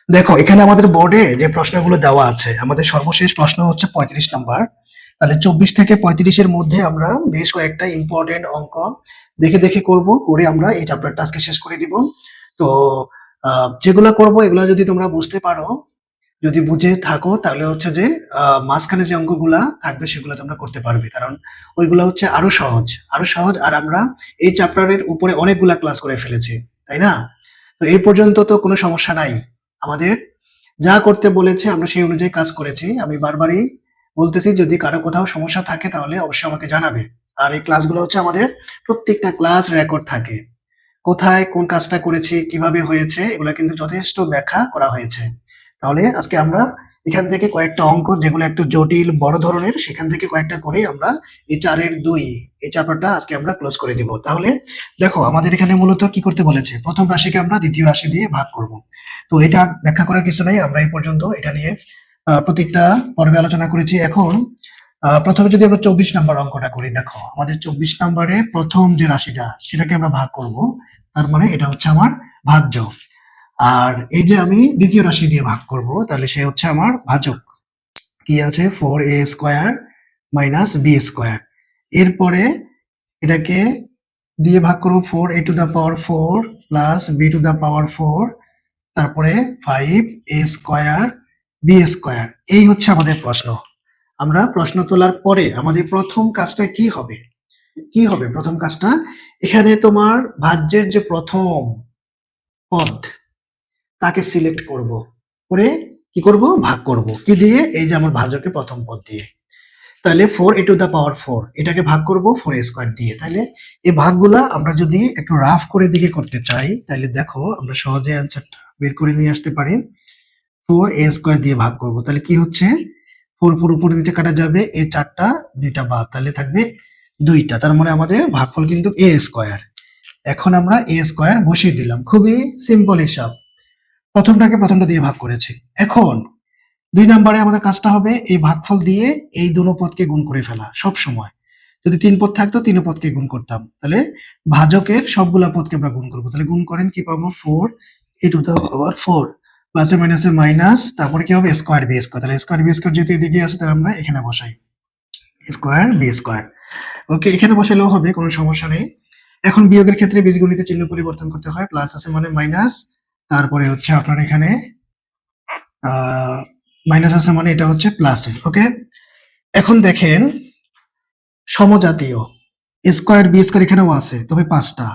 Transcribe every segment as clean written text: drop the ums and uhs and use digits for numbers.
দেখো এখানে আমাদের বোর্ডে যে প্রশ্নগুলো দেওয়া আছে, আমাদের সর্বশেষ প্রশ্ন হচ্ছে 35 নাম্বার। তাহলে 24 থেকে 35-এর মধ্যে আমরা বেশ কয়েকটা ইম্পর্টেন্ট অঙ্ক দেখে দেখে করব, করে আমরা এই চ্যাপ্টারটা আজকে শেষ করে দিব। তো যেগুলো করব এগুলো যদি তোমরা বুঝতে পারো, যদি বুঝে থাকো, তাহলে হচ্ছে যে মাঝখানে যে অঙ্কগুলা থাকবে সেগুলো তোমরা করতে পারবে, কারণ ওইগুলো হচ্ছে আরো সহজ, আরো সহজ। আর আমরা এই চ্যাপ্টারের উপরে অনেকগুলা ক্লাস করে ফেলেছি, তাই না? তো এই পর্যন্ত তো কোনো সমস্যা নাই আমাদের। যা করতে বলেছে আমরা সেই অনুযায়ী কাজ করেছি। আমি বারবারই বলতেছি, যদি কারো কোথাও সমস্যা থাকে তাহলে অবশ্যই আমাকে জানাবে। আর এই ক্লাসগুলো হচ্ছে আমাদের প্রত্যেকটা ক্লাস রেকর্ড থাকে, কোথায় কোন কাজটা করেছি, কিভাবে হয়েছে, এগুলো কিন্তু যথেষ্ট ব্যাখ্যা করা হয়েছে। তাহলে আজকে আমরা এখান থেকে কয়েকটা অঙ্ক যেগুলো একটু জটিল বড় ধরনের, সেখান থেকে কয়েকটা করে আমরা এই 4-এর 2 এই চ্যাপ্টারটা আজকে আমরা ক্লোজ করে দিব। তাহলে দেখো আমাদের এখানে মূলত কি করতে বলেছে, প্রথম রাশিকে আমরা দ্বিতীয় রাশি দিয়ে ভাগ করব। তো এটা ব্যাখ্যা করার কিছু নাই, আমরা এই পর্যন্ত এটা নিয়ে প্রত্যেকটা পর্বে আলোচনা করেছি। এখন প্রথমে যদি আমরা 24 নাম্বার অঙ্কটা করি, দেখো আমাদের 24 নাম্বারে প্রথম যে রাশিটা সেটাকে আমরা ভাগ করব, তার মানে এটা হচ্ছে আমার ভাজ্য। আর এই যে আমি দ্বিতীয় রাশি দিয়ে ভাগ করব, তাহলে সে হচ্ছে আমার ভাজক। কি আছে, 4a² মাইনাস বি স্কোয়ার। এরপরে এটাকে দিয়ে ভাগ করবো 4a⁴ প্লাস b⁴, তারপরে 5a² b²। এই হচ্ছে আমাদের প্রশ্ন। আমরা প্রশ্ন তোলার পরে আমাদের প্রথম কাজটা কি হবে, কি হবে প্রথম কাজটা? এখানে তোমার ভাজ্যের যে প্রথম পদ তাকে সিলেক্ট করব, করে কি করব, ভাগ করব। কি দিয়ে? এই যে আমার ভাজকের প্রথম পদ দিয়ে। তাহলে 4a⁴ এটাকে ভাগ করব 4a² দিয়ে। তাহলে এই ভাগগুলা আমরা যদি একটু রাফ করে দিকে করতে চাই, তাহলে দেখো আমরা সহজে অ্যান্সারটা বের করে নিয়ে আসতে পারি। 4a² দিয়ে ভাগ করব, তাহলে কি হচ্ছে, 4 উপরে নিচে কাটা যাবে, এই 4টা 2টা বাদ, তাহলে থাকবে 2টা। তার মানে আমাদের ভাগফল কিন্তু a²। এখন আমরা a² বসিয়ে দিলাম, খুবই সিম্পল হিসাব। প্রথমটা দিয়ে ভাগ করেছি। এখন 2 নম্বরে আমাদের কাজটা হবে এই ভাগফল দিয়ে এই দুটো পদকে গুণ করে ফেলা। সব সময় যদি 3 পদ থাকতো 3 পদকে গুণ করতাম, তাহলে ভাজকের সবগুলা পদকে আমরা গুণ করব। তাহলে গুণ করেন কি পাবো, 4a⁴ প্লাসে মাইনাসে মাইনাস, তারপরে কি হবে, স্কয়ার বি স্কয়ার। তাহলে স্কয়ার বি স্কয়ার যেহেতু এদিকে আছে, তাহলে আমরা এখানে বসাই স্কয়ার বি স্কয়ার। ওকে, এখানে বসালেও হবে, কোনো সমস্যা নেই। এখন বিয়োগের ক্ষেত্রে বীজগণিতের চিহ্ন পরিবর্তন করতে হয়, প্লাস আছে মানে মাইনাস, তারপরে হচ্ছে আপনার এখানে মাইনাস আছে মানে এটা হচ্ছে প্লাসের। ওকে, এখন দেখেন সমজাতীয় স্কয়ার বি স্কয়ার এখানেও আছে, তবে 5টা,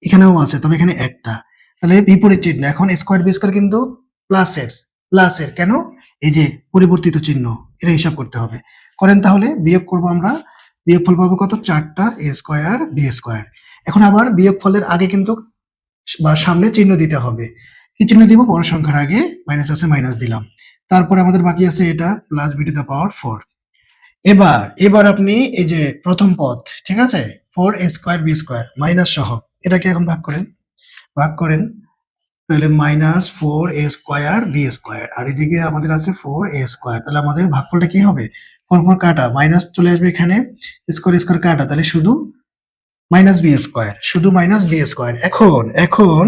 এখানেও আছে, তবে এখানে একটা। তাহলে বিপরীত চিহ্ন, এখন স্কয়ার বি স্কয়ার কিন্তু প্লাসের, প্লাসের কেন, এই যে পরিবর্তিত চিহ্ন, এটা হিসাব করতে হবে। করেন তাহলে, বিয়োগ করব আমরা, বিয়োগফল পাবো কত, 4টা a²b²। এখন আবার বিয়োগফলের আগে কিন্তু বা সামনে চিহ্ন দিতে হবে। কি চিহ্ন দিব, বড় সংখ্যার আগে মাইনাস আছে মাইনাস দিলাম। তারপরে আমাদের বাকি আছে এটা প্লাস b⁴। এবার এবার আপনি এই যে প্রথম পদ, ঠিক আছে, 4a²b² মাইনাস সহ, এটাকে এখন ভাগ করেন, ভাগ করেন। তাহলে মাইনাস 4a²b², আর এদিকে আমাদের আছে 4a²। তাহলে আমাদের ভাগফলটা কি হবে, 4 কাটা, মাইনাস চলে আসবে এখানে, স্কোয়ার স্কোয়ার কাটা, তাহলে শুধু -b², শুধু -b²। এখন এখন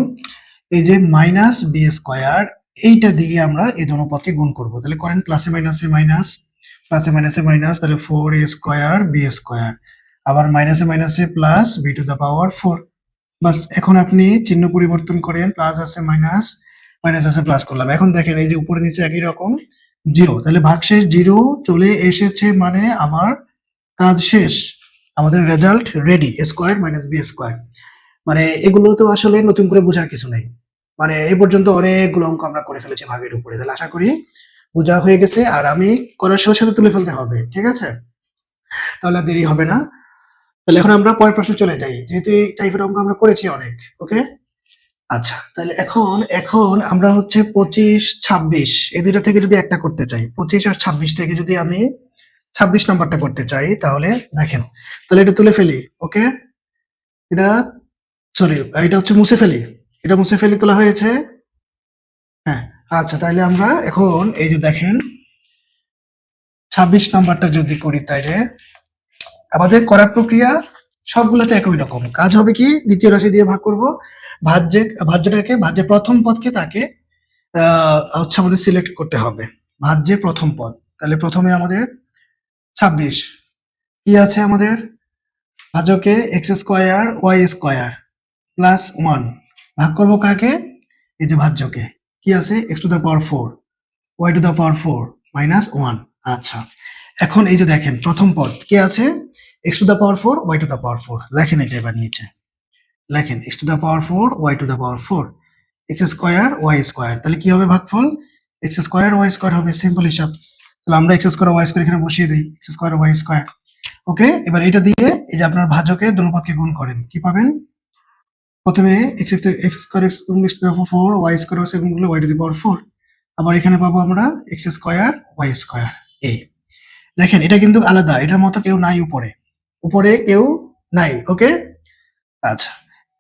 এই যে -b², এইটা দিয়ে আমরা এই দোনো পদকে গুণ করব। তাহলে করেন প্লাসে মাইনাসে মাইনাস, প্লাসে মাইনাসে মাইনাস, তাহলে 4a²b², আবার মাইনাসে মাইনাসে প্লাস b⁴। বাস, এখন আপনি চিহ্ন পরিবর্তন করেন, প্লাস আছে মাইনাস, মাইনাস আছে প্লাস করলাম। এখন দেখেন এই যে উপরে নিচে একই রকম 0, তাহলে ভাগশেষ 0 চলে এসেছে, মানে আমার কাজ শেষ, আমাদের result ready, square minus b²। মানে এগুলো তো আসলে নতুন করে বোঝার কিছু নেই, মানে এই পর্যন্ত অনেকগুলো অঙ্ক আমরা করে ফেলেছি ভাগের উপরে। তাহলে আশা করি বোঝা হয়ে গেছে, আর আমি করার সাথে সাথে তুলে ফেলতে হবে, ঠিক আছে, তাহলে আর দেরি হবে না। তাহলে এখন আমরা পরের প্রশ্নে চলে যাই, যেহেতু এই টাইপের অঙ্ক আমরা করেছি অনেক। ওকে, আচ্ছা, তাহলে এখন এখন আমরা হচ্ছে 25-26 এই দুইটা থেকে যদি একটা করতে চাই, 25 আর 26 থেকে যদি আমি 26 নাম্বারটা করতে চাই, তাহলে দেখেন, তাহলে এটা তুলে ফেলি। ওকে, এটা সরি, এটা হচ্ছে মুছে ফেলি, এটা মুছে ফেলি, তোলা হয়েছে। হ্যাঁ, আচ্ছা, তাহলে আমরা এখন এই যে দেখেন 26 নাম্বারটা যদি করি, তাইলে আমাদের করার প্রক্রিয়া সবগুলোতে একই রকম। কাজ হবে কি, দ্বিতীয় রাশি দিয়ে ভাগ করব, ভাজ্যটাকে, ভাজ্যের প্রথম পদকে তাকে হচ্ছে আমাদের সিলেক্ট করতে হবে ভাজ্যের প্রথম পদ। তাহলে প্রথমে আমাদের 26 কি আছে আমাদের ভাজকে x square y square plus 1 ভাগ করবো কাকে, এই যে ভাজ্যকে কি আছে x to the power 4 y to the power 4 minus 1। আচ্ছা, এখন এই যে দেখেন প্রথম পদ কি আছে x to the power 4 y to the power 4, লেখেন এটা এবার নিচে লেখেন x to the power 4 y to the power 4 x square y square, তাহলে কি হবে ভাগফল এক্স স্কোয়ার ওয়াই স্কোয়ার হবে, সিম্পল হিসাব। তাহলে আমরা এক্স স্কোয়ার ওয়াই স্কোয়ার এখানে বসিয়ে দিই এক্স স্কোয়ার ওয়াই স্কোয়ার। ওকে, এবার এটা দিয়ে এই যে আপনার ভাজকে দুনো পদকে গুণ করেন কি পাবেন, প্রথমে x x square x to the power 4 y square আছে গুণগুলো ওয়াই টু দি পাওয়ার 4, আবার এখানে পাবো আমরা এক্স স্কোয়ার ওয়াই স্কোয়ার। এই দেখেন এটা কিন্তু আলাদা, এটার মতো কেউ নাই উপরে, উপরে কেউ নাই। ওকে, আচ্ছা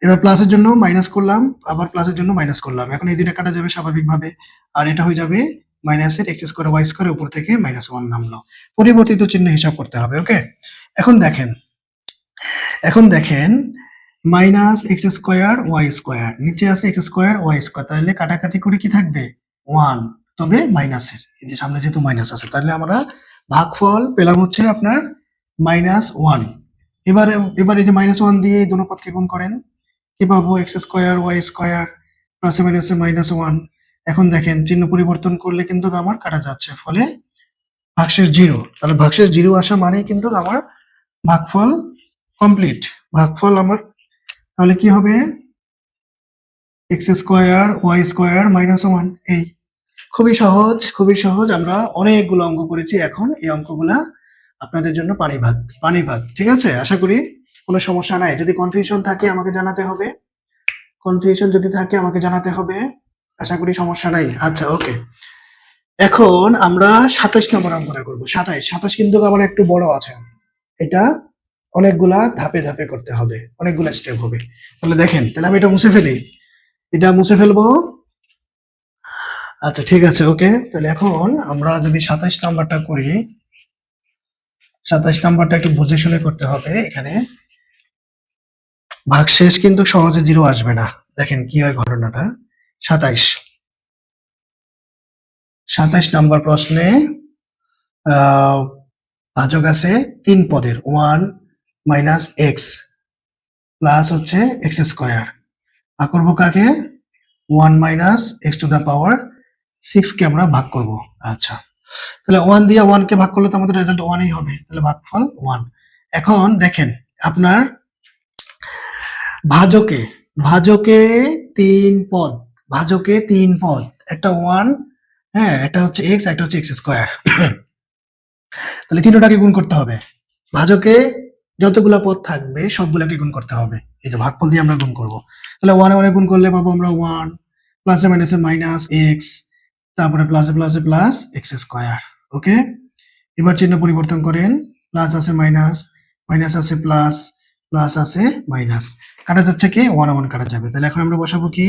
এবার প্লাসের জন্য মাইনাস করলাম, আবার প্লাসের জন্য মাইনাস করলাম, এখন এই দুইটা কাটা যাবে স্বাভাবিকভাবে, আর এটা হয়ে যাবে মাইনাসের এক্স স্কোয়ার ওয়াই স্কোয়ার উপর থেকে -1 নামলো, পরিবর্তিত চিহ্ন হিসাব করতে হবে। ওকে, এখন দেখেন minus x square y square, নিচে আছে এক্স স্কোয়ার ওয়াই স্কোয়ার, তাহলে কাটাকাটি করে কি থাকবে 1, তবে মাইনাসের এই যে সামনে যেহেতু মাইনাস আছে তাহলে আমরা ভাগফল পেলাম হচ্ছে আপনার -1। এবার এই যে -1 দিয়ে এই দুটো পদকে গুণ করেন কি পাবো এক্স স্কোয়ার ওয়াই স্কোয়ার প্লাসে মাইনাসে -1। এখন দেখেন চিহ্ন পরিবর্তন করলে কিন্তু আমার কাটা যাচ্ছে, ফলে ভাগশেষ 0, তাহলে ভাগশেষ 0 আসা মানে কিন্তু আমার ভাগফল কমপ্লিট। ভাগফল আমার তাহলে কি হবে এক্স স্কোয়ার ওয়াই স্কোয়ার -1। এই খুবই সহজ, আমরা অনেকগুলো অঙ্ক করেছি, এখন এই অঙ্কগুলা আপনাদের জন্য পানি ভাত। ঠিক আছে, আশা করি কোনো সমস্যা নাই। যদি কনফিউশন থাকে আমাকে জানাতে হবে, আশা করি সমস্যা নাই। আচ্ছা ওকে, এখন আমরা 27 নম্বর অঙ্কটা করবো। 27 কিন্তু আমার একটু বড় আছে, এটা অনেকগুলা ধাপে ধাপে করতে হবে, অনেকগুলা স্টেপ হবে। তাহলে দেখেন, তাহলে আমি এটা মুছে ফেলবো। আচ্ছা ঠিক আছে ওকে, তাহলে এখন আমরা যদি 27 নাম্বারটা করি, 27 নাম্বারটা একটু বুঝে শুনে করতে হবে। এখানে ভাগশেষ কিন্তু সহজে 0 আসবে না। দেখেন কি হয় ঘটনাটা, 27 নাম্বার প্রশ্নে ভাজক আছে 3 পদের 1 মাইনাস এক্স প্লাস হচ্ছে এক্স স্কোয়ার, ভাগ করবো কাকে 1 মাইনাস এক্স টু দ্য পাওয়ার 6 কে আমরা ভাগ করব। আচ্ছা, তাহলে 1 দিয়ে 1 কে ভাগ করলে তো আমাদের রেজাল্ট 1ই হবে, তাহলে ভাগফল 1। এখন দেখেন আপনার ভাজকে 3 পদ, একটা 1, হ্যাঁ একটা হচ্ছে এক্স, একটা হচ্ছে এক্স স্কোয়ার, তাহলে তিনটাকে গুণ করতে হবে। ভাজকে যতগুলা পদ থাকবে সবগুলাকে গুণ করতে হবে, এই যে ভাগফল দিয়ে আমরা গুণ করব। তাহলে 1 গুণ করলে পাবো আমরা 1 প্লাসে মাইনাসে মাইনাস এক্স, তারপরে প্লাসে প্লাসে প্লাস এক্স স্কোয়ার। ওকে, এবার চিহ্ন পরিবর্তন করেন, প্লাস আছে মাইনাস, মাইনাস আছে প্লাস, প্লাস আছে মাইনাস, কাটা যাচ্ছে কি 1 কাটা যাবে। তাহলে এখন আমরা বসাবো কি,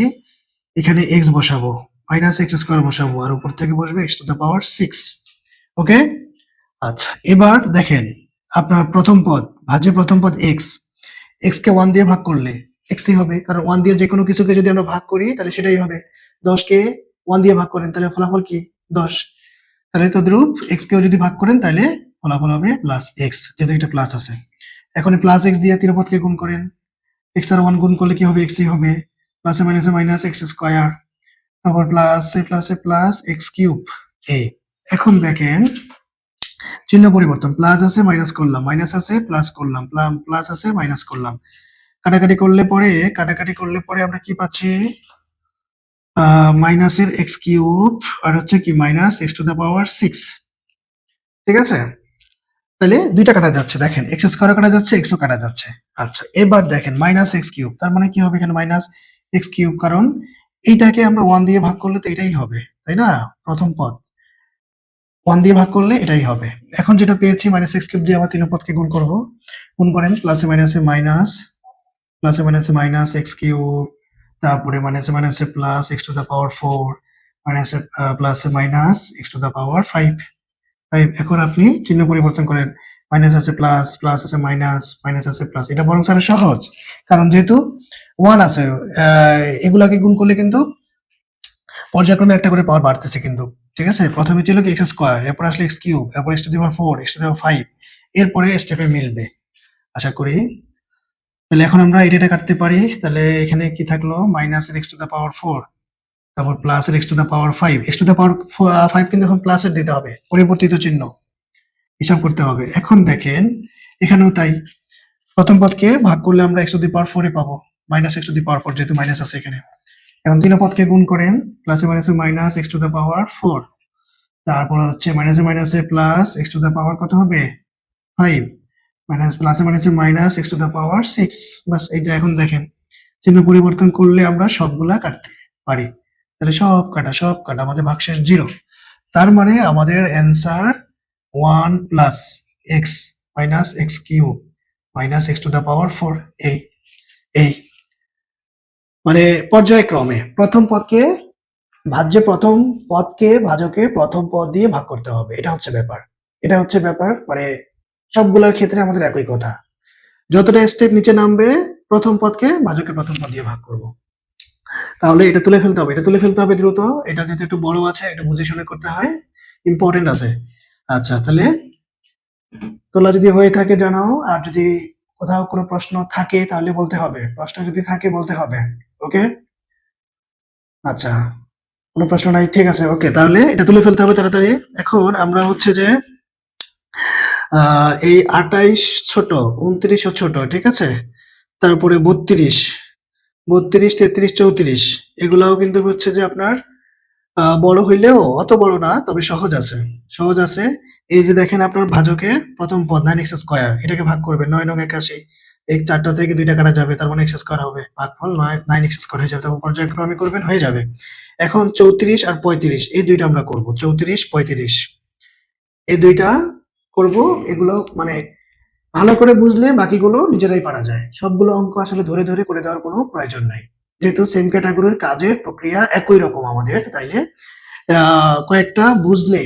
এখানে এক্স বসাবো, মাইনাস এক্স স্কোয়ার বসাবো, আর উপর থেকে বসবে এক্স টু দ্য পাওয়ার 6। ওকে, আচ্ছা এবার দেখেন আপনার ভাজ্যের প্রথম পদ এক্স কে 1 দিয়ে ভাগ করলে এক্সই হবে, কারণ 1 দিয়ে যে কোনো কিছুকে যদি আমরা ভাগ করি তাহলে সেটাই হবে। 10 কে 1 দিয়ে ভাগ করেন তাহলে ফলাফল কি 10, তাহলে তদ্রূপ এক্স কেও যদি ভাগ করেন তাহলে ফলাফল হবে প্লাস এক্স, যেহেতু এটা প্লাস আছে। এখন প্লাস এক্স দিয়ে 3 পদকে গুণ করেন, এক্স আর 1 গুণ করলে কি হবে এক্সই হবে, প্লাসে মাইনাসে মাইনাস এক্স স্কোয়ার, তারপর প্লাসে প্লাস এক্স কিউব। এই এখন দেখেন চিহ্ন পরিবর্তন, প্লাস আছে মাইনাস করলাম, মাইনাস আছে প্লাস করলাম, প্লাস আছে মাইনাস করলাম, কাটাকাটি করলে পরে আমরা কি পাচ্ছি মাইনাসের এক্স কিউব আর হচ্ছে কি মাইনাস এক্স টু দ্য পাওয়ার 6। ঠিক আছে, তাহলে দুইটা কাটা যাচ্ছে, দেখেন এক্স স্কোয়ার কাটা যাচ্ছে, এক্সও কাটা যাচ্ছে। আচ্ছা এবার দেখেন মাইনাস এক্স কিউব, তার মানে কি হবে এখানে মাইনাস এক্স কিউব, কারণ এইটাকে আমরা 1 দিয়ে ভাগ করলে তো এটাই হবে, তাই না, প্রথম পদ 1 দিয়ে ভাগ করলে এটাই হবে। এখন যেটা পেয়েছি মাইনাস এক্স কিউব দিয়ে আবার 3 পদকে গুণ করব, গুণ করেন প্লাসে মাইনাসে মাইনাস এক্স কিউব, তারপরে মাইনাসে মাইনাসে plus x to the power 4, মাইনাসে প্লাসে মাইনাস এক্স টু দ্য পাওয়ার 5। এখন আপনি চিহ্ন পরিবর্তন করেন, মাইনাস আছে প্লাস, প্লাস আছে মাইনাস, মাইনাস আছে প্লাস, এটা বরং স্যার সহজ, কারণ যেহেতু 1 আছে এগুলাকে গুণ করলে কিন্তু পর্যায়ক্রমে একটা করে পাওয়ার বাড়তেছে কিন্তু, ঠিক আছে? প্রথমে ছিল কি এক্স স্কোয়ার, এরপর আসলে এক্স কিউব, এরপর x to the power 4, x to the power 5, এরপরে স্টেপে মিলবে আশা করি। তাহলে এখন আমরা এটা কাটতে পারি। তাহলে এখানে কি থাকলো, minus x to the power 4, তারপর plus x to the power 5, x to the power 5 কিন্তু এখন প্লাসের দিতে হবে, পরিবর্তিত চিহ্ন হিসাব করতে হবে। এখন দেখেন এখানেও তাই, প্রথম পদকে ভাগ করলে আমরা এক্স টু দি পাওয়ার 4 এ পাবো, minus x to the power 4 যেহেতু মাইনাস আছে এখানে। এখন তিন পদকে গুণ করেন, প্লাসে মাইনাসে minus x to the power 4, তারপর হচ্ছে মাইনাসে মাইনাসে প্লাস এক্স টু দি পাওয়ার কত হবে 5, মাইনাস প্লাসে মাইনাসে মাইনাস এক্স টু দি পাওয়ার 6। বাস এই যে এখন দেখেন চিহ্ন পরিবর্তন করলে আমরা সবগুলা কাটতে পারি। তাহলে সব কাটা আমাদের ভাগশেষ 0। তার মানে আমাদের answer 1 plus x minus x cube minus x to the power 4। এই এই মানে পর্যায়ক্রমে প্রথম পদকে ভাজকের প্রথম পদ দিয়ে ভাগ করতে হবে, এটা হচ্ছে ব্যাপার। মানে সবগুলোর ক্ষেত্রে আমাদের একই কথা, যতটা স্টেপ নিচে নামবে প্রথম পদকে ভাজকের প্রথম পদ দিয়ে ভাগ করব। তাহলে এটা তুলে ফেলতে হবে দ্রুত। এটা যেহেতু একটু বড় আছে, একটু বুঝে শুনে করতে হয়, ইম্পর্টেন্ট আছে। আচ্ছা, তাহলে তোলা যদি হয়ে থাকে জানাও, আর যদি কোথাও কোনো প্রশ্ন থাকে তাহলে বলতে হবে, ওকে? আচ্ছা, কোনো প্রশ্ন নাই, ঠিক আছে, ওকে। তাহলে এটা তুলে ফেলতে হবে তাড়াতাড়ি। এখন আমরা হচ্ছে যে এই 28 ছোট, 29 ও ছোট, ঠিক আছে? তারপরে 32, 33, 34 এগুলাও কিন্তু হচ্ছে যে আপনার বড় হইলেও অত বড় না, তবে সহজ আছে। এই যে দেখেন আপনার ভাজকের প্রথম পদ 9x স্কয়ার, এটাকে ভাগ করবেন 9 নং 81, এই 4টা থেকে 2টা কাটা যাবে, তার মানে x স্কয়ার হবে, ভাগফল 9x স্কয়ার হয়ে যাবে। তারপর পর্যায়ক্রমে করবেন, হয়ে যাবে। এখন 34 আর 35 এই দুইটা আমরা করব, 34 35 এই দুইটা করব। এগুলো মানে ভালো করে বুঝলে বাকিগুলো নিজেরাই পারা যায়। সবগুলো অঙ্ক আসলে ধরে ধরে করে দেওয়ার কোনো প্রয়োজন নাই, যেহেতু সেম ক্যাটাগরির কাজের প্রক্রিয়া একই রকম আমাদের। তাইলে কয়েকটা বুঝলে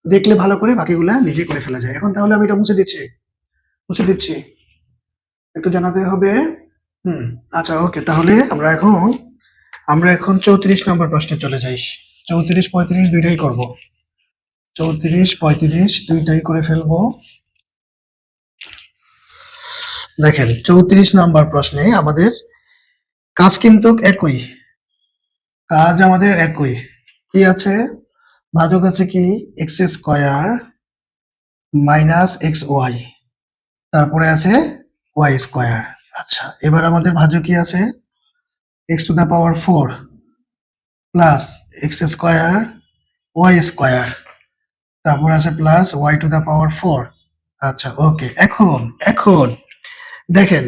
দেখলে ভালো করে বাকিগুলা নিজে করে ফেলা যায়। এখন তাহলে আমি এটা মুছে দিচ্ছি, একটু জানাতে হবে। আচ্ছা, ওকে। তাহলে আমরা এখন 34 নম্বর প্রশ্নে চলে যাই। 34 35 দুইটাই করব, 34 35 দুইটাই করে ফেলবো। দেখেন 34 নাম্বার প্রশ্নে আমাদের কাজ কিন্তু একই, কি আছে, ভাজক আছে কি x square minus x y, তারপরে আছে ওয়াই স্কয়ার। আচ্ছা, এবার আমাদের ভাজক কি আছে, x to the power 4 plus x square y square, তারপর আছে plus y to the power 4। আচ্ছা, ওকে। এখন দেখেন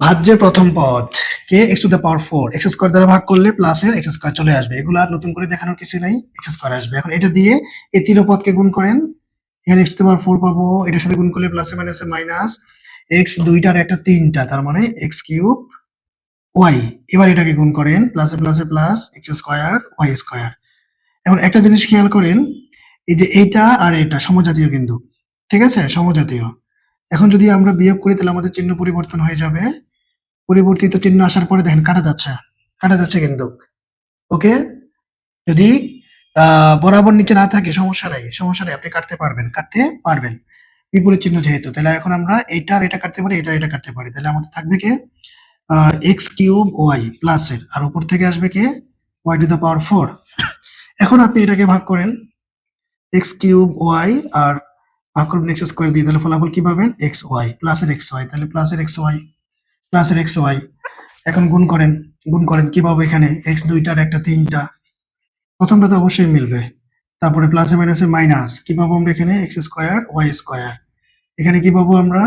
ভাজ্যের প্রথম পদ কে x to the power 4, x square দ্বারা ভাগ করলে প্লাসের এক্স স্কয়ার চলে আসবে, এগুলো আর নতুন করে দেখানোর কিছু নাই, এক্স স্কয়ার আসবে। এখন এটা দিয়ে এই তিন পদকে গুণ করেন, এখানে এক্স টু দা পাওয়ার 4 পাবো, এটার সাথে গুণ করলে প্লাসে মাইনাসে মাইনাস এক্স দুইটার একটা তিনটা, তার মানে এক্স কিউব ওয়াই। এবার এটাকে গুণ করেন, প্লাসে প্লাসে plus x square y square. এখন একটা জিনিস খেয়াল করেন, এই যে এইটা আর এটা সমজাতীয় কিন্তু, ঠিক আছে, সমজাতীয়। এখন যদি আমরা বিয়োগ করি তাহলে আমাদের চিহ্ন পরিবর্তন হয়ে যাবে, পরিবর্তিত চিহ্ন আসার পরে দেখেন কাটা যাচ্ছে কিন্তু, ওকে? যদি বরাবর নিচে না থাকে সমস্যা নাই, আপনি কাটতে পারবেন বিপরীত চিহ্ন যেহেতু। তাহলে এখন আমরা এইটা আর এটা কাটতে পারি, এটা কাটতে পারি। তাহলে আমাদের থাকবে কে এক্স কিউব ওয়াই প্লাসের, আর উপর থেকে আসবে কে ওয়াই টু দা পাওয়ার 4। এখন আপনি এটাকে ভাগ করেন এক্স কিউব ওয়াই আর ভাগ করবেন এক্স স্কয়ার দিয়ে, তাহলে ফলাফল কি পাবেন এক্স ওয়াই প্লাসের এক্স ওয়াই, তাহলে প্লাসের এক্স ওয়াই। এখন গুণ করেন কি পাবো, এখানে এক্স দুইটার একটা তিনটা, প্রথমটা তো অবশ্যই মিলবে, তারপরে প্লাসে মাইনাসে মাইনাস কি পাবো আমরা এখানে এক্স স্কয়ার ওয়াই স্কয়ার, এখানে কি পাবো আমরা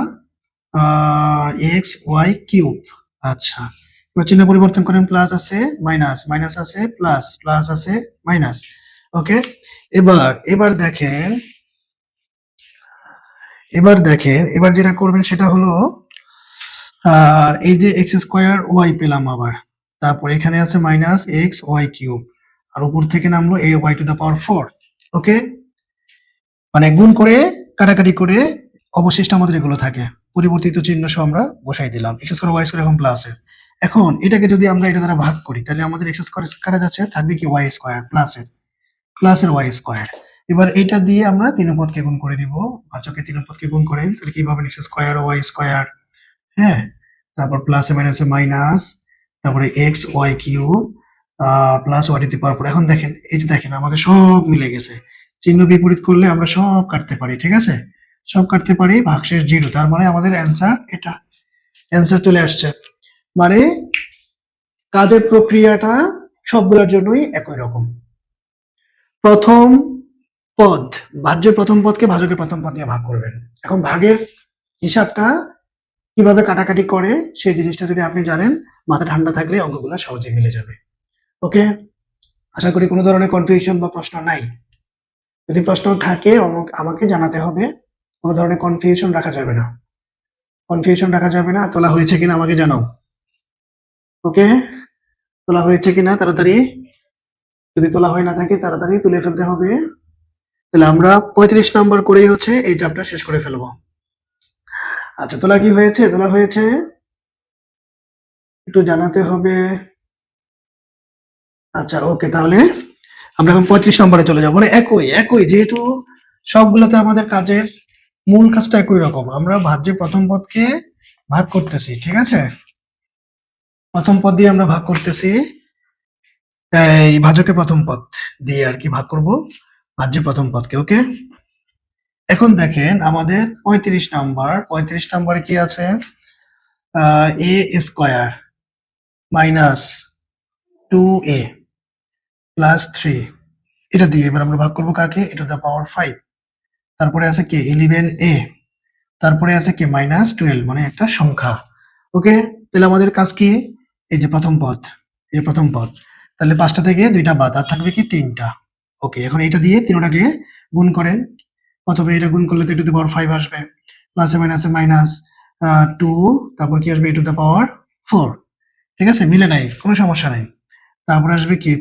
এক্স ওয়াই কিউব। আচ্ছা, এবার চিহ্ন পরিবর্তন করেন, প্লাস আছে মাইনাস, মাইনাস আছে প্লাস, প্লাস আছে মাইনাস, ওকে? এবার দেখেন এবার যেটা করবেন সেটা হলো এই যে এক্স স্কয়ার ওয়াই পেলাম আবার, তারপর এখানে আছে মাইনাস এক্স ওয়াই কিউব, আর উপর থেকে নামলো A Y to the power 4, ওকে? মানে গুণ করে কাটাকাটি করে অবশিষ্ট আমাদের এগুলো থাকে, পরিবর্তিত চিহ্ন সহ আমরা বসাই দিলাম, এক্স স্কয়ার ওয়াই স্কয়ার এখন প্লাসের। এখন এটাকে যদি আমরা এটা দ্বারা ভাগ করি তাহলে আমাদের এক্স স্কোয়ার কাটা যাচ্ছে, থাকবে কি ওয়াই স্কোয়ার প্লাসের ওয়াই স্কোয়ার। এবার এটা দিয়ে আমরা তিন পদকে গুণ করে দিব, ভাজকে তিন পদকে গুণ করেন তাহলে কি পাবেন, এক্স স্কোয়ার ওয়াই স্কোয়ার, হ্যাঁ, তারপর প্লাসে মাইনাসে মাইনাস, তারপরে x y cube plus y to power পর। এখন দেখেন এই যে দেখেন আমাদের সব মিলে গেছে, চিহ্ন বিপরীত করলে আমরা সব কাটতে পারি, ঠিক আছে, সব কাটতে পারি, ভাগশেষ 0, তার মানে আমাদের অ্যান্সার এটা, অ্যান্সার চলে আসছে। মানে কাজের প্রক্রিয়াটা সবগুলোর জন্যই একই রকম। প্রথম পদ, ভাজ্যের প্রথম পদকে ভাজকের প্রথম পদ দিয়ে ভাগ করবেন। এখন ভাগের হিসাবটা কিভাবে কাটাকাটি করে সেই জিনিসটা যদি আপনি জানেন, মাথা ঠান্ডা থাকলে অঙ্কগুলো সহজে মিলে যাবে। ওকে, আশা করি কোনো ধরনের কনফিউশন বা প্রশ্ন নাই। যদি প্রশ্ন থাকে আমাকে জানাতে হবে, কোনো ধরনের কনফিউশন রাখা যাবে না, কনফিউশন রাখা যাবে না। তোলা হয়েছে কিনা আমাকে জানাও। ওকে, তোলা হয়েছে কিনা তাড়াতাড়ি, যদি তোলা হয়ে না থাকে তাড়াতাড়ি তুলে ফেলতে হবে। তাহলে আমরা 35 নম্বর করেই হচ্ছে এই চ্যাপ্টার শেষ করে ফেলবো। আচ্ছা, তোলা কি হয়েছে, তোলা হয়েছে একটু জানাতে হবে। আচ্ছা ওকে, তাহলে আমরা এখন 35 নম্বরে চলে যাবো। মানে একই একই, যেহেতু সবগুলোতে আমাদের কাজের মূল কাজটা একই রকম, আমরা ভাজ্যের প্রথম পদকে ভাগ করতেছি, ঠিক আছে, প্রথম পদ দিয়ে আমরা ভাগ করতেছি, এই ভাজকের প্রথম পদ দিয়ে আর কি ভাগ করব ভাজ্যের প্রথম পদকে। ওকে, এখন দেখেন আমাদের 35 নম্বরে কি আছে, এ স্কোয়ার মাইনাস 2a প্লাস 3, এটা দিয়ে এবার আমরা ভাগ করবো কাকে, এটা দ্য পাওয়ার 5, তারপরে আছে কি 11a, তারপরে আছে কি মাইনাস 12, মানে একটা সংখ্যা। ওকে, তাহলে আমাদের কাজ কি, এই যে প্রথম পদ, এই যে প্রথম পদ, তাহলে 5টা থেকে 2টা বাদ, আর থাকবে কি 3টা। ওকে, এখন এটা দিয়ে তিনটাকে গুণ করেন, অথবা এটা গুণ করলে তো টু দ্য পাওয়ার 5 আসবে, প্লাসে মাইনাসে মাইনাস 2, তারপর কি আসবে টু দ্য পাওয়ার 4, ঠিক আছে, মিলে নাই, কোনো সমস্যা নাই। তারপর আসবে কি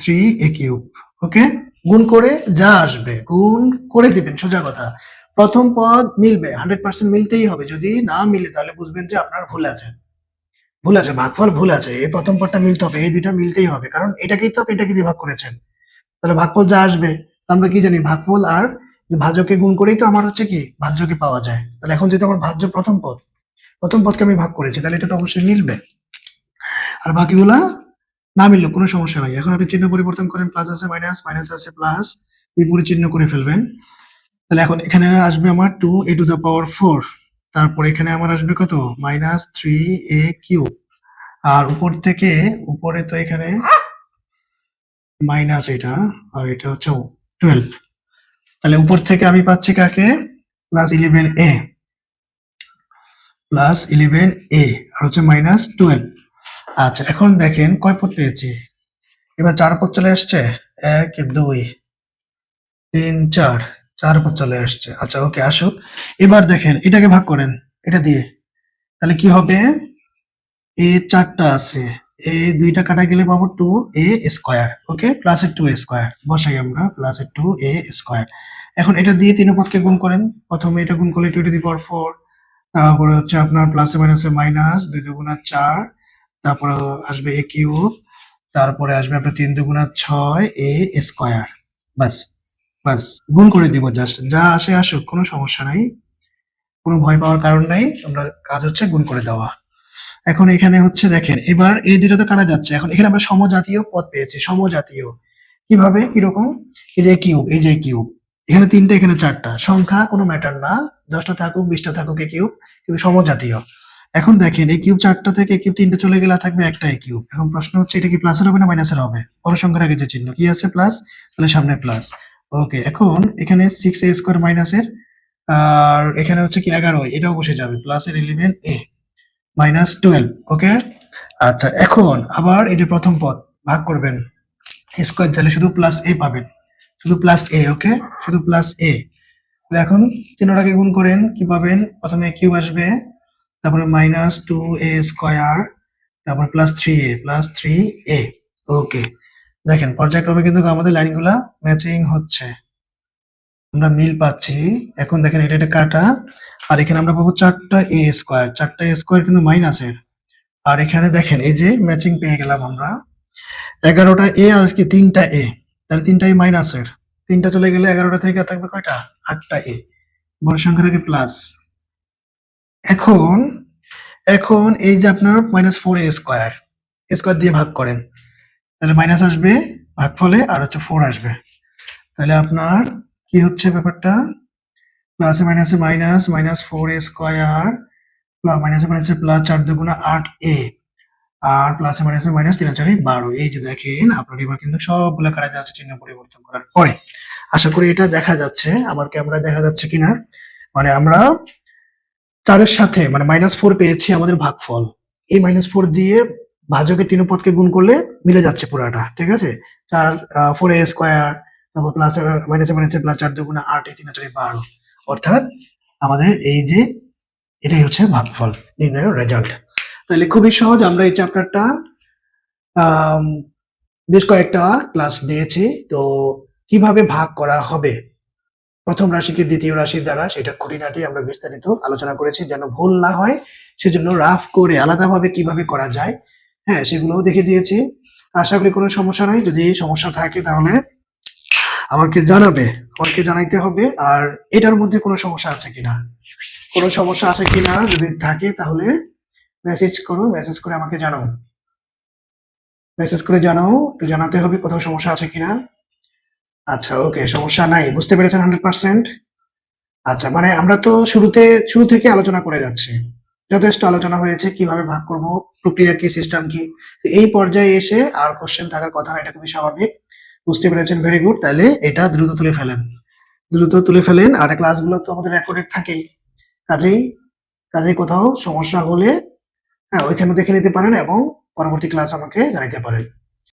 3a কিউব। ওকে, গুণ করে যা আসবে গুণ করে দিবেন, সোজা কথা। প্রথম পদ মিলবে, 100% মিলতেই হবে, যদি না মিলে তাহলে বুঝবেন যে আপনার ভুল আছে, ভুল আছে, ভাগফল ভুল আছে। এই প্রথম পদটা মিলতে হবে, এই দুইটা মিলতেই হবে, কারণ এটাকেই তো আপনি এটাকে দিয়ে ভাগ করেছেন। তাহলে ভাগফল যা আসবে, আমরা কি জানি ভাগফল আর ভাজকে গুণ করেই তো আমার হচ্ছে কি ভাজ্যকে পাওয়া যায়। তাহলে এখন যেহেতু আমার ভাজ্য প্রথম পদ, প্রথম পদকে আমি ভাগ করেছি, তাহলে এটা তো অবশ্যই মিলবে। আর বাকিগুলা না মিললে কোনো সমস্যা নাই। এখন আপনি চিহ্ন পরিবর্তন করেন, প্লাস আছে মাইনাস, মাইনাস আছে প্লাস, বিপরীত চিহ্ন করে ফেলবেন। তাহলে এখন এখানে আসবে আমার 2a টু দ্য পাওয়ার 4, তারপর এখানে আমার আসবে কত, মাইনাস 3a কিউব, আর উপর থেকে উপরে তো এখানে মাইনাস এটা, আর এটা হচ্ছে 12, তাহলে উপর থেকে আমি পাচ্ছি কাকে, প্লাস 11a, প্লাস 11a, আর হচ্ছে মাইনাস 12। আচ্ছা, এখন দেখেন কয় পদ পেয়েছি, এবার 4 পদ চলে আসছে, 1 2 3 4, 4 পদ চলে আসছে। আচ্ছা ওকে, আসুক, এবার দেখেন এটাকে ভাগ করেন এটা দিয়ে, তাহলে কি হবে, এ 4টা আছে, এ 2টা কাটা গেলে পাবো 2a স্কয়ার। ওকে, প্লাসের 2a স্কয়ার বসাই আমরা, প্লাসের 2a স্কয়ার। এখন এটা দিয়ে তিন পদকে গুণ করেন, প্রথমে এটা গুণ করলে 2 টু দি পাওয়ার 4, তারপরে হচ্ছে আপনার প্লাসে মাইনাসে মাইনাস, 2 দুগুণা 4, তারপরে আসবে a কিউব, তারপরে আসবে আপনার 3 দুগুণা 6 a স্কয়ার। বাস, বাস, গুণ করে দিব, জাস্ট যা আসে আসুক, কোনো সমস্যা নাই, কোনো ভয় পাওয়ার কারণ নাই, আমরা কাজ হচ্ছে গুণ করে দেওয়া। এখন এখানে হচ্ছে দেখেন, এবার এই দুটো তো কাটা যাচ্ছে, এখন এখানে আমরা সমজাতীয় পদ পেয়েছি, সমজাতীয় কিভাবে, কিরকম, এই যে কিউব, এই যে কিউব, এখানে 3টা এখানে 4টা, সংখ্যা কোনো ম্যাটার না, 10টা থাকুক 20টা থাকুক এ কিউব, কিন্তু সমজাতীয়। এখন দেখেন এই কিউব 4টা থেকে কিউব 3টে চলে গেলে থাকবে একটা এ কিউব। এখন প্রশ্ন হচ্ছে এটা কি প্লাসের হবে না মাইনাসের হবে, বড় সংখ্যার আগে যে চিহ্ন কি আছে প্লাস, তাহলে সামনে প্লাস। ওকে, এখন এখানে 6a স্কয়ার মাইনাসের, আর এখানে হচ্ছে কি 11, এটাও বসে যাবে, প্লাসের 11a মাইনাস 12। ওকে, আচ্ছা, এখন আবার এই যে প্রথম পদ ভাগ করবেন স্কয়ার, তাহলে শুধু প্লাস এ পাবেন, শুধু প্লাস এ। ওকে, শুধু প্লাস এ। তাহলে এখন তিনটাকে গুণ করেন, কি পাবেন, প্রথমে কিউব আসবে, তারপরে মাইনাস 2a স্কয়ার, তারপর প্লাস 3a। ওকে, দেখেন পর্যায়ক্রমে কিন্তু আমাদের লাইনগুলা ম্যাচিং হচ্ছে, আমরা মিল পাচ্ছি। এখন দেখেন এটা কাটা, আর এখানে আমরা পাবো 4টা a স্কয়ার, 4টা a স্কয়ার কিন্তু মাইনাসের, আর এখানে দেখেন এই যে ম্যাচিং পেয়ে গেলাম আমরা 11টা এ আর কি 3টা এ, তাহলে 3টা এ মাইনাসের 3টা চলে গেলে 11টা থেকে আর থাকবে কয়টা 8টা এ, বড় সংখ্যার আগে প্লাস। এখন এখন এই যে আপনার -4 এ স্কয়ার স্কয়ার দিয়ে ভাগ করেন, তাহলে মাইনাস আসবে ভাগফলে আর হচ্ছে 4 আসবে। তাহলে আপনার কি হচ্ছে ব্যাপারটা, প্লাসে মাইনাসে মাইনাস, -4 এ স্কয়ার মাইনাসে মাইনাসে প্লাস, 4 দুগুণা 8 এ, আর প্লাসে মাইনাসে মাইনাস, 3 আর 4 12। এই যে দেখেন আপনার এবার কিন্তু সবগুলা কাটা যাচ্ছে চিহ্ন পরিবর্তন করার পরে। আশা করি এটা দেখা যাচ্ছে, আমার ক্যামেরায় দেখা যাচ্ছে কিনা। মানে আমরা 4 এর সাথে মানে -4 পেয়েছি আমাদের ভাগফল। এই -4 দিয়ে ভাজকের 3 পদকে গুণ করলে মিলে যাচ্ছে পুরাটা। ঠিক আছে? 4 4 a স্কয়ার, তারপর প্লাস মাইনাসে মাইনাসে প্লাস, 4 দুগুণা 8 এ 3 আর 4 12। অর্থাৎ আমাদের এই যে এটাই হচ্ছে ভাগফল নির্ণয়ের রেজাল্ট। তাহলে খুবই সহজ, আমরা এই চ্যাপ্টারটা আম বেশ কয়েকটা ক্লাস দিয়েছি। তো কিভাবে ভাগ করা হবে প্রথম রাশিকে দ্বিতীয় রাশির দ্বারা, সেটা খুঁটিনাটি আমরা বিস্তারিত আলোচনা করেছি, যেন ভুল না হয় সেজন্য রাফ করে আলাদাভাবে কিভাবে করা যায়, হ্যাঁ, সেগুলোও দেখে দিয়েছি। আশা করি কোনো সমস্যা নাই। যদি সমস্যা থাকে তাহলে আমাকে জানাবে, আমাকে জানাইতে হবে। আর এটার মধ্যে কোনো সমস্যা আছে কিনা, কোনো সমস্যা আছে কিনা যদি থাকে তাহলে মেসেজ করো, মেসেজ করে আমাকে জানাও, মেসেজ করে জানাও, একটু জানাতে হবে কোথাও সমস্যা আছে কিনা। আচ্ছা, ওকে, সমস্যা নাই, বুঝতে পেরেছেন 100%। আচ্ছা, মানে আমরা তো শুরু থেকে আলোচনা করে যাচ্ছি, যথেষ্ট আলোচনা হয়েছে কিভাবে ভাগ করব, প্রক্রিয়া কি, সিস্টেম কি। তো এই পর্যায়ে এসে আর কোশ্চেন থাকার কথা না, এটা খুবই স্বাভাবিক। বুঝতে পেরেছেন, ভেরি গুড। তাহলে এটা দ্রুত তুলে ফেলেন, দ্রুত তুলে ফেলেন। আর ক্লাসগুলো তো আমাদের রেকর্ডেড থাকেই, কাজেই কাজেই কোথাও সমস্যা হলে হ্যাঁ ওইখানে দেখে নিতে পারেন এবং পরবর্তী ক্লাস আমাকে জানাইতে পারেন।